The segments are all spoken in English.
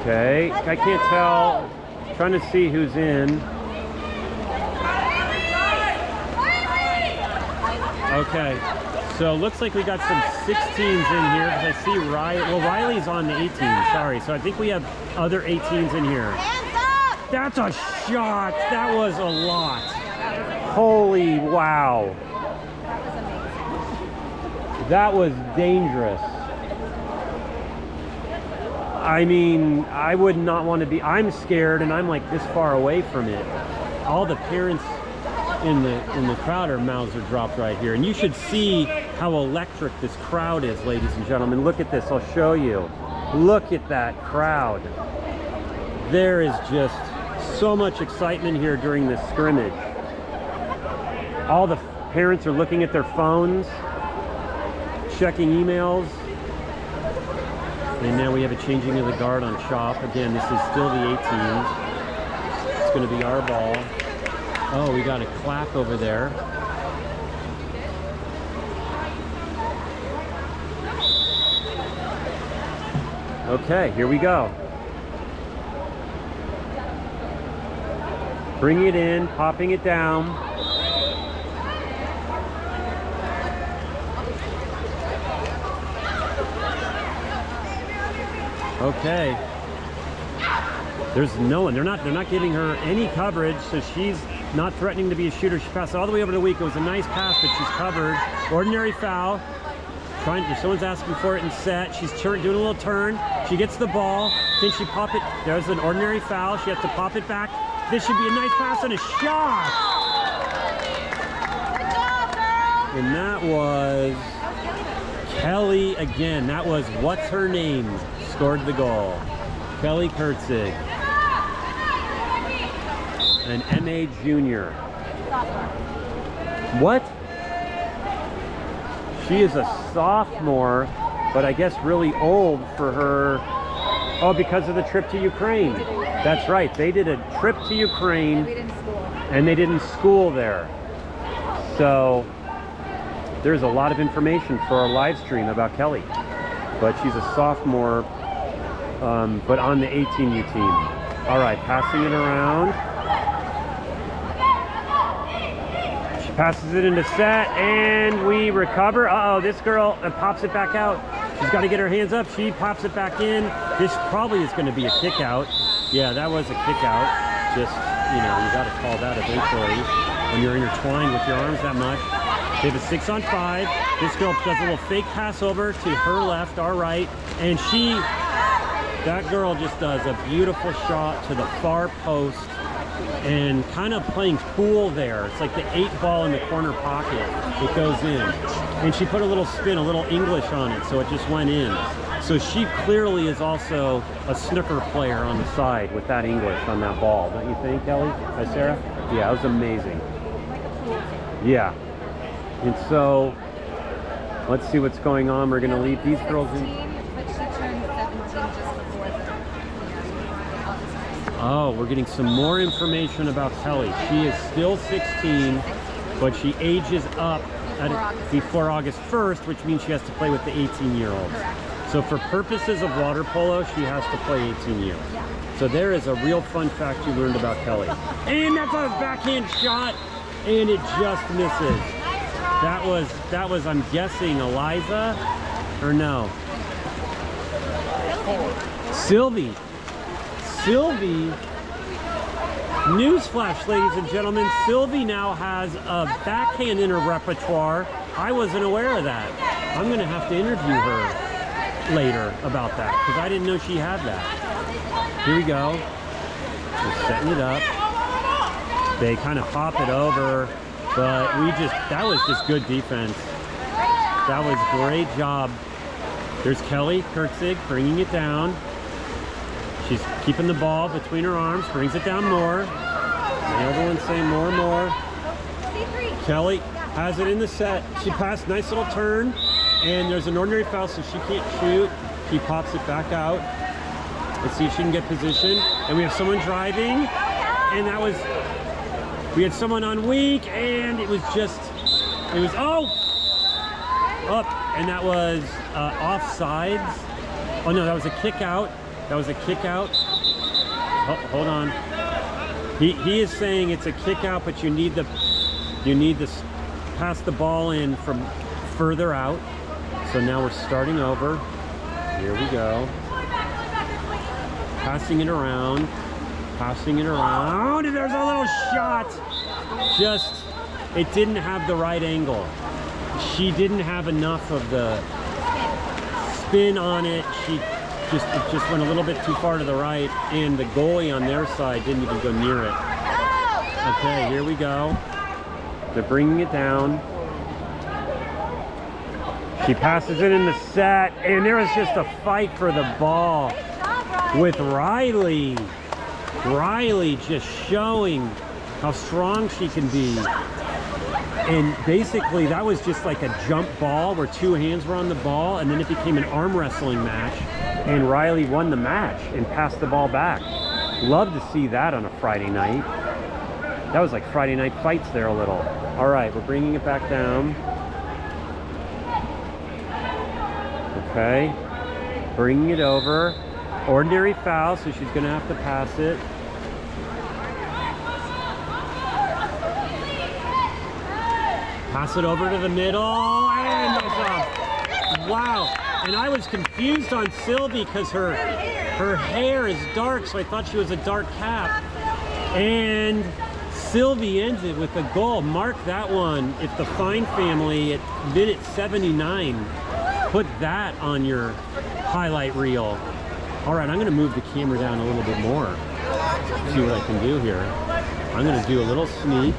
Okay, I can't tell. Trying to see who's in. Okay, so looks like we got some 16s in here because I see Riley. Well, Riley's on the 18, sorry. So I think we have other 18s in here. That's a shot. That was a lot. Holy wow. That was dangerous. I mean, I would not want to be, I'm scared and I'm like this far away from it. All the parents in the crowd, our mouths are dropped right here. And you should see how electric this crowd is, ladies and gentlemen. Look at this, I'll show you. Look at that crowd. There is just so much excitement here during this scrimmage. All the parents are looking at their phones, checking emails. And now we have a changing of the guard on CHAWP. Again, this is still the 18s. It's going to be our ball. Oh, we got a clap over there. Okay, here we go. Bringing it in, popping it down. Okay. There's no one. They're not giving her any coverage, so she's not threatening to be a shooter. She passed all the way over to Week. It was a nice pass, but she's covered. Ordinary foul. If someone's asking for it in set, she's doing a little turn. She gets the ball. Can she pop it? There's an ordinary foul. She has to pop it back. This should be a nice pass and a shot. Good job, girl. And that was Kelly again. That was what's her name scored the goal. Kelly Kurtzig, an MA junior. What? She is a sophomore, but I guess really old for her. Oh, because of the trip to Ukraine. That's right. They did a trip to Ukraine and they didn't school there. So there's a lot of information for our live stream about Kelly. But she's a sophomore, but on the 18U team. All right, passing it around. She passes it into set, and we recover. Uh-oh, this girl pops it back out. She's got to get her hands up. She pops it back in. This probably is going to be a kick out. Yeah, that was a kick out. Just, you know, you got to call that eventually when you're intertwined with your arms that much. They have a 6-on-5. This girl does a little fake pass over to her left, our right, and that girl just does a beautiful shot to the far post and kind of playing pool there. It's like the 8 ball in the corner pocket. It goes in. And she put a little spin, a little English on it, so it just went in. So she clearly is also a snooker player on the side with that English on that ball, don't you think, Kelly? Hi, Sarah? Yeah, it was amazing. Yeah. And so, let's see what's going on. We're going to leave these girls in. But she turned 17 just before Oh, we're getting some more information about Kelly. She is still 16, but she ages up before August 1st, which means she has to play with the 18-year-olds. So for purposes of water polo, she has to play 18 years. Yeah. So there is a real fun fact you learned about Kelly. And that's a backhand shot, and it just misses. That was, I'm guessing, Eliza, or no? Sylvie. Newsflash, ladies and gentlemen, Sylvie now has a backhand in her repertoire. I wasn't aware of that. I'm gonna have to interview her later about that, because I didn't know she had that. Here we go. Just setting it up. They kind of pop it over. But that was just good defense. That was great job. There's Kelly Kurtzig bringing it down. She's keeping the ball between her arms, brings it down more. The other one's saying more and more. Kelly has it in the set. She passed, nice little turn. And there's an ordinary foul, so she can't shoot. She pops it back out. Let's see if she can get position. And we have someone driving. And that was... We had someone on weak, and it was up, and that was offsides. Oh no, that was a kick out. That was a kick out. Hold on. He is saying it's a kick out, but you need to pass the ball in from further out. So now we're starting over. Here we go. Passing it around. Passing it around. And there's a little shot. Just, it didn't have the right angle. She didn't have enough of the spin on it. It just went a little bit too far to the right, and the goalie on their side didn't even go near it. Okay, here we go. They're bringing it down. She passes it in the set, and there was just a fight for the ball with Riley. Riley just showing how strong she can be. And basically that was just like a jump ball where two hands were on the ball, and then it became an arm wrestling match, and Riley won the match and passed the ball back. Love to see that on a Friday night. That was like Friday night fights there a little. All right, we're bringing it back down. Okay, bringing it over. Ordinary foul, so she's gonna have to pass it. Pass it over to the middle, and there's a, wow. And I was confused on Sylvie because her hair is dark, so I thought she was a dark cap. And Sylvie ends it with a goal. Mark that one. If the Fine family at minute 79, put that on your highlight reel. All right, I'm gonna move the camera down a little bit more. See what I can do here. I'm gonna do a little sneak.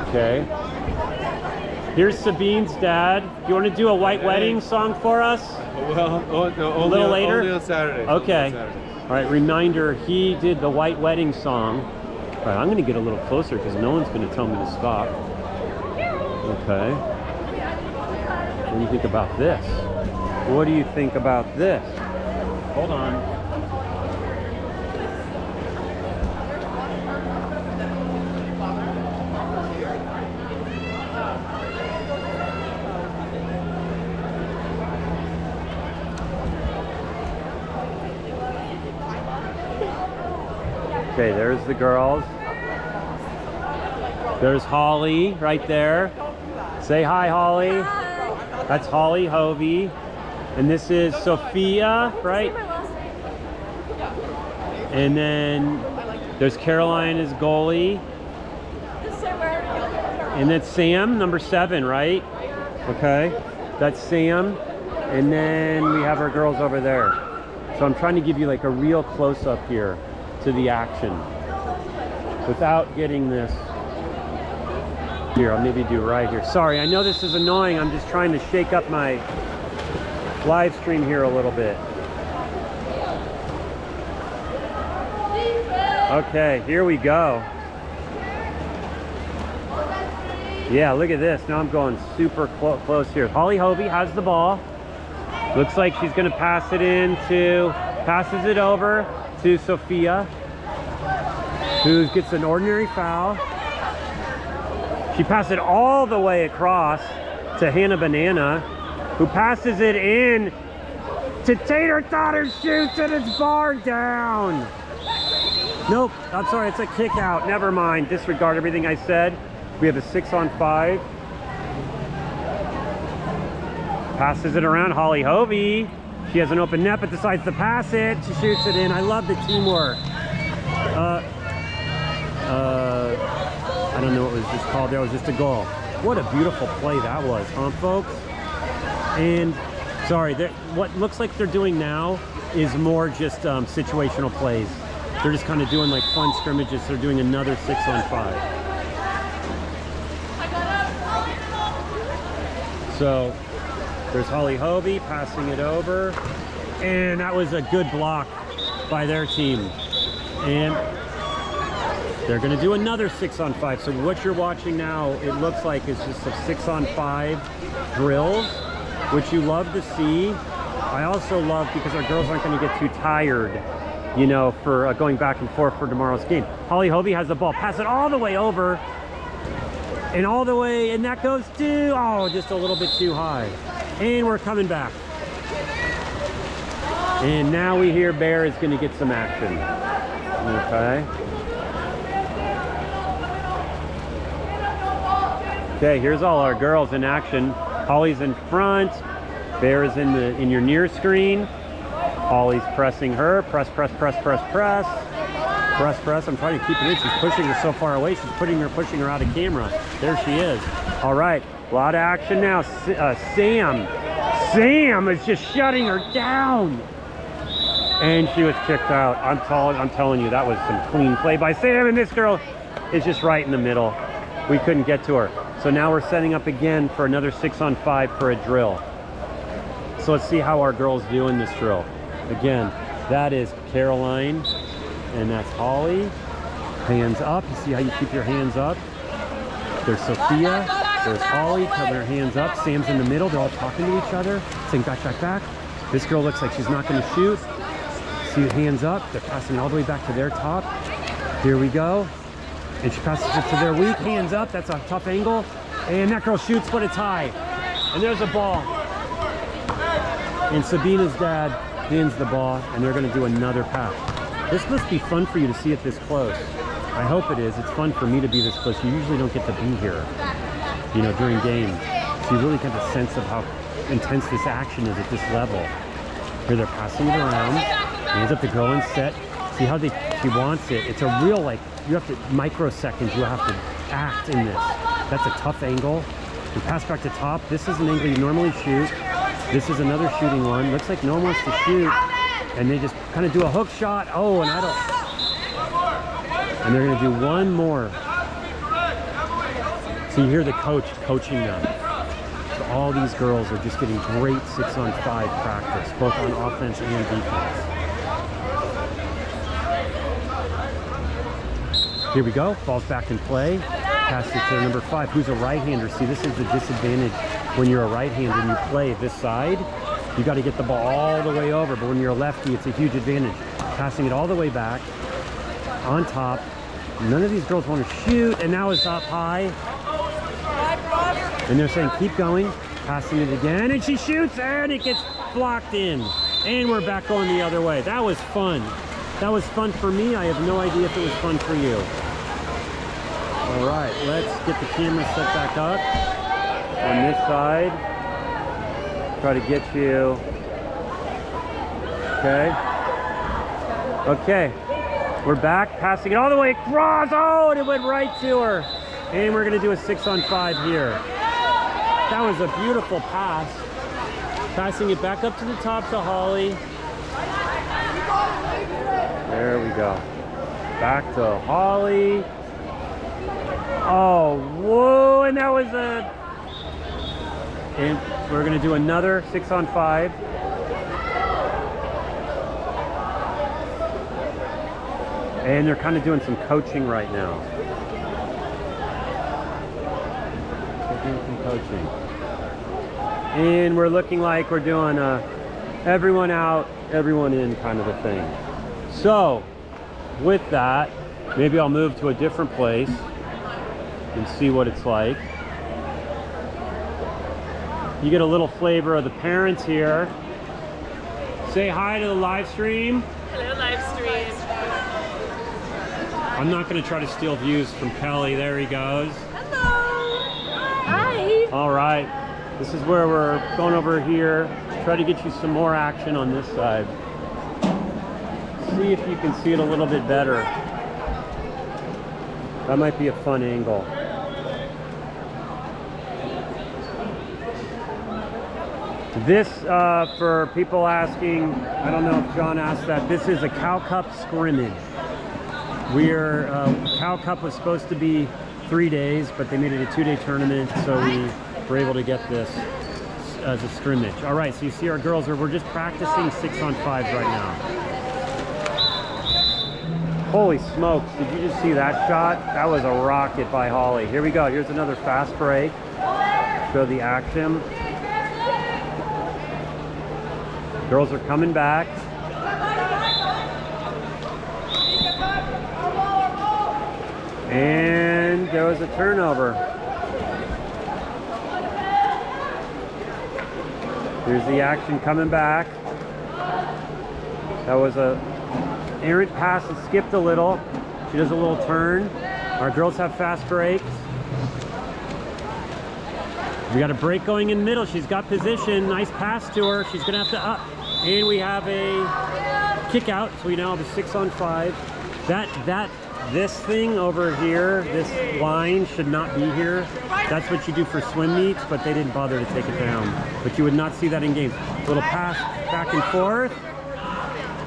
Okay. Here's Sabine's dad. You want to do a white wedding song for us? Well, no, a little later? Only on Saturday. Okay. On Saturday. All right, reminder, he did the white wedding song. All right, I'm going to get a little closer because no one's going to tell me to stop. Okay. What do you think about this? What do you think about this? Hold on. Okay, there's the girls. There's Holly right there. Say hi, Holly. Hi. That's Holly Hovey. And this is Sophia, right? And then there's Caroline as goalie. And that's Sam, number 7, right? Okay, that's Sam. And then we have our girls over there. So I'm trying to give you like a real close-up here to the action without getting this. Here, I'll maybe do right here. Sorry, I know this is annoying. I'm just trying to shake up my live stream here a little bit. Okay, here we go. Yeah, look at this. Now I'm going super close here. Holly Hovey has the ball. Looks like she's going to passes it over to Sophia, who gets an ordinary foul. She passes it all the way across to Hannah Banana, who passes it in to Tater Totter, shoots, and it's barred down. Nope, I'm sorry, it's a kick out. Never mind, disregard everything I said. We have a 6-on-5. Passes it around, Holly Hovey. She has an open net but decides to pass it. She shoots it in. I love the teamwork. I don't know what it was just called. That was just a goal. What a beautiful play that was, huh, folks? And sorry, what looks like they're doing now is more just situational plays. They're just kind of doing like fun scrimmages. They're doing another 6-on-5. So there's Holly Hovey passing it over, and that was a good block by their team. And they're going to do another 6-on-5. So what you're watching now, it looks like is just a 6-on-5 drills, which you love to see. I also love because our girls aren't going to get too tired, you know, for going back and forth for tomorrow's game. Holly Hovey has the ball, pass it all the way over, and all the way, and that goes to, oh, just a little bit too high. And we're coming back. And now we hear Bear is going to get some action. Okay. Okay, here's all our girls in action. Holly's in front. Bear is in your near screen. Holly's pressing her. Press, press, press, press, press. Press, press. I'm trying to keep it in. She's pushing her so far away. She's pushing her out of camera. There she is. All right, a lot of action now. Sam is just shutting her down. And she was kicked out. I'm telling you, that was some clean play by Sam. And this girl is just right in the middle. We couldn't get to her. So now we're setting up again for another 6-on-5 for a drill. So let's see how our girls do in this drill. Again, that is Caroline, and that's Holly. Hands up. You see how you keep your hands up? There's Sophia. There's Holly, putting her hands up. Sam's in the middle. They're all talking to each other, saying back, back, back. This girl looks like she's not going to shoot. See the hands up. They're passing all the way back to their top. Here we go. And she passes it to their weak. Hands up. That's a tough angle. And that girl shoots, but it's high. And there's a ball. And Sabina's dad hands the ball, and they're going to do another pass. This must be fun for you to see it this close. I hope it is. It's fun for me to be this close. You usually don't get to be here, you know, during games. So you really get the sense of how intense this action is at this level. Here they're passing it around. Hands up, the girl in set. See how she wants it. It's a real, like, you have to, microseconds, you have to act in this. That's a tough angle. You pass back to top. This is an angle you normally shoot. This is another shooting one. Looks like no one wants to shoot. And they just kind of do a hook shot. Oh, and I don't. And they're going to do one more. So you hear the coach coaching them. So all these girls are just getting great 6-on-5 practice, both on offense and defense. Here we go. Ball's back in play. Pass it to number 5, who's a right-hander. See, this is the disadvantage when you're a right-hander and you play this side. You got to get the ball all the way over, but when you're a lefty, it's a huge advantage. Passing it all the way back, on top. None of these girls want to shoot, and now it's up high. And they're saying, keep going. Passing it again, and she shoots, and it gets blocked in. And we're back going the other way. That was fun. That was fun for me. I have no idea if it was fun for you. All right, let's get the camera set back up on this side. Try to get you. Okay. Okay. We're back, passing it all the way across. Oh, and it went right to her. And we're going to do a 6-on-5 here. That was a beautiful pass. Passing it back up to the top to Holly. There we go. Back to Holly. Oh, whoa, and that was a... And we're going to do another 6-on-5. And they're kind of doing some coaching right now. They're doing some coaching. And we're looking like we're doing a everyone out, everyone in kind of a thing. So, with that, maybe I'll move to a different place and see what it's like. You get a little flavor of the parents here. Say hi to the live stream. Hello, live stream. I'm not going to try to steal views from Kelly. There he goes. Hello. Hi. All right. This is where we're going over here. Try to get you some more action on this side. See if you can see it a little bit better. That might be a fun angle. This, for people asking, I don't know if John asked that, this is a Cow Cup scrimmage. Cow Cup was supposed to be 3 days, but they made it a 2-day tournament, so we were able to get this as a scrimmage. All right, so you see our girls, we're just practicing 6-on-5s right now. Holy smokes, did you just see that shot? That was a rocket by Holly. Here we go, here's another fast break. Show the action. Girls are coming back. And there was a turnover. Here's the action coming back. That was a errant pass and skipped a little. She does a little turn. Our girls have fast breaks. We got a break going in middle. She's got position. Nice pass to her. She's gonna have to up. And we have a kick out. So we now have a 6-on-5. This thing over here, this line should not be here. That's what you do for swim meets, but they didn't bother to take it down. But you would not see that in games. Little pass back and forth.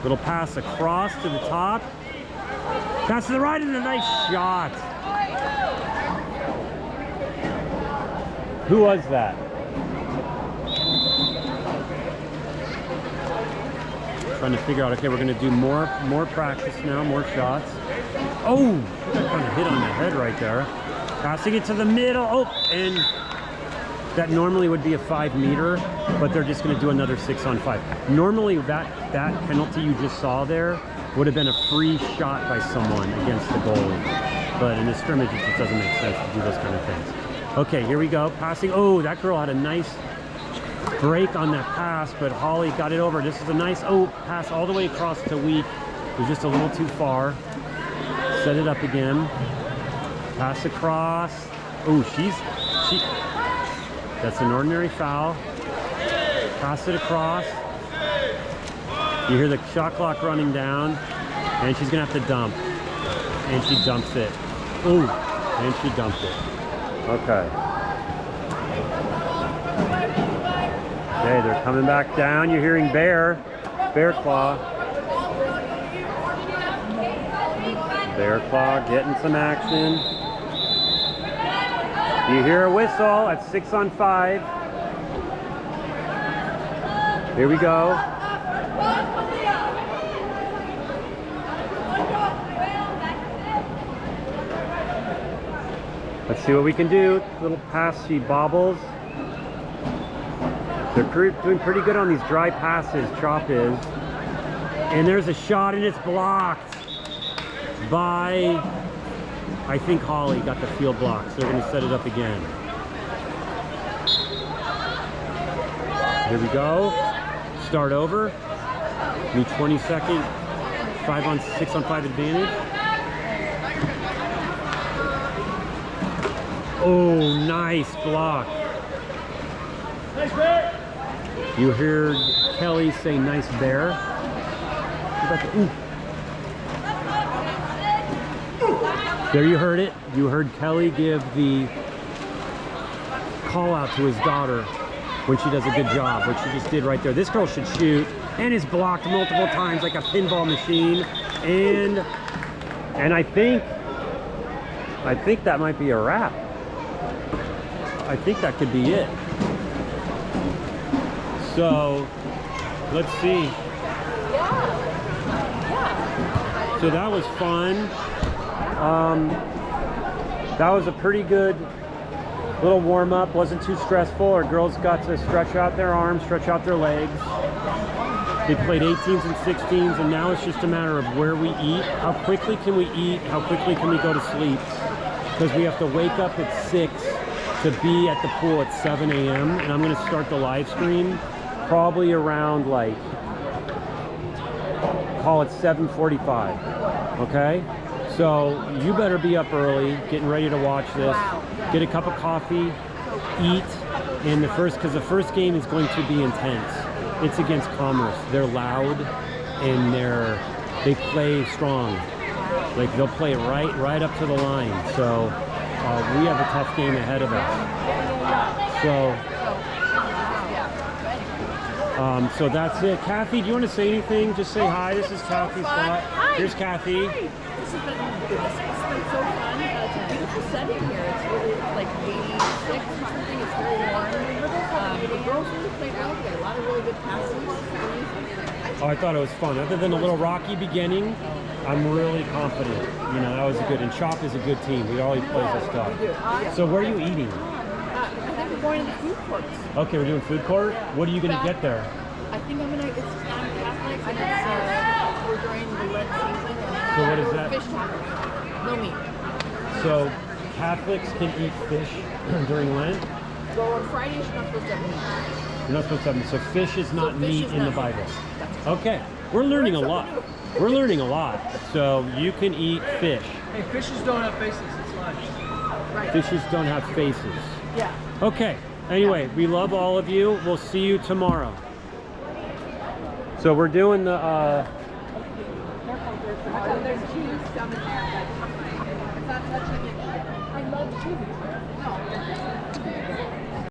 Little pass across to the top. Pass to the right and a nice shot. Who was that? Trying to figure out, okay, we're gonna do more practice now, more shots. Oh, that kind of hit on the head right there. Passing it to the middle, oh, and that normally would be a 5-meter, but they're just gonna do another 6-on-5. Normally that penalty you just saw there would have been a free shot by someone against the goalie. But in a scrimmage, it just doesn't make sense to do those kind of things. Okay, here we go, passing. Oh, that girl had a nice break on that pass, but Holly got it over. This is a nice, pass all the way across to Week. It was just a little too far. Set it up again. Pass across. Oh, that's an ordinary foul. Pass it across. You hear the shot clock running down, and she's gonna have to dump. And she dumps it. Ooh, and she dumped it. Okay. Okay, they're coming back down. You're hearing bear claw. Bear claw getting some action. You hear a whistle at 6-on-5. Here we go. Let's see what we can do. Little pass, she bobbles. They're doing pretty good on these dry passes, CHAWP is. And there's a shot and it's blocked by, I think Holly got the field block, so they're gonna set it up again. Here we go. Start over. New 20-second 6-on-5 advantage. Oh, nice block. Nice bear. You heard Kelly say nice bear. There you heard it. You heard Kelly give the call out to his daughter when she does a good job, which she just did right there. This girl should shoot and is blocked multiple times like a pinball machine. And I think that might be a wrap. I think that could be it. So let's see. So that was fun. That was a pretty good little warm-up. Wasn't too stressful. Our girls got to stretch out their arms, stretch out their legs. They played 18s and 16s, and now it's just a matter of where we eat. How quickly can we eat? How quickly can we go to sleep? Because we have to wake up at 6 to be at the pool at 7 a.m. And I'm going to start the live stream probably around, like, call it 7:45. Okay? So you better be up early, getting ready to watch this. Get a cup of coffee, eat, and because the first game is going to be intense. It's against Commerce. They're loud and they play strong. Like they'll play right up to the line. So we have a tough game ahead of us. So that's it. Kathy, do you want to say anything? Just say hi. This is Kathy's spot. Hi. Here's Kathy. Hi. This has been so fun. It's a beautiful setting here. It's really like 86 or something. It's very warm. The girls really played well today. A lot of really good passes. Oh, I thought it was fun. Other than a little rocky beginning, I'm really confident. You know, that was a good. And CHAWP is a good team. We always play this stuff. So where are you eating? I think we're going to the food courts. Okay, we're doing food court. What are you going to get there? I think I'm Catholic, and it's we're during the Lent season. So what is that? Fish tacos. No meat. So Catholics can eat fish during Lent? Well, on Fridays you're not supposed to have meat. You're not supposed to have meat. So fish is not meat in the Bible. Okay. We're learning a lot. We're learning a lot. So you can eat fish. Hey, fishes don't have faces. It's fine. Right. Fishes don't have faces. Yeah. Okay. Anyway, we love all of you. We'll see you tomorrow. So we're doing the There's cheese down in there, but it's not touching it. I love cheese. No.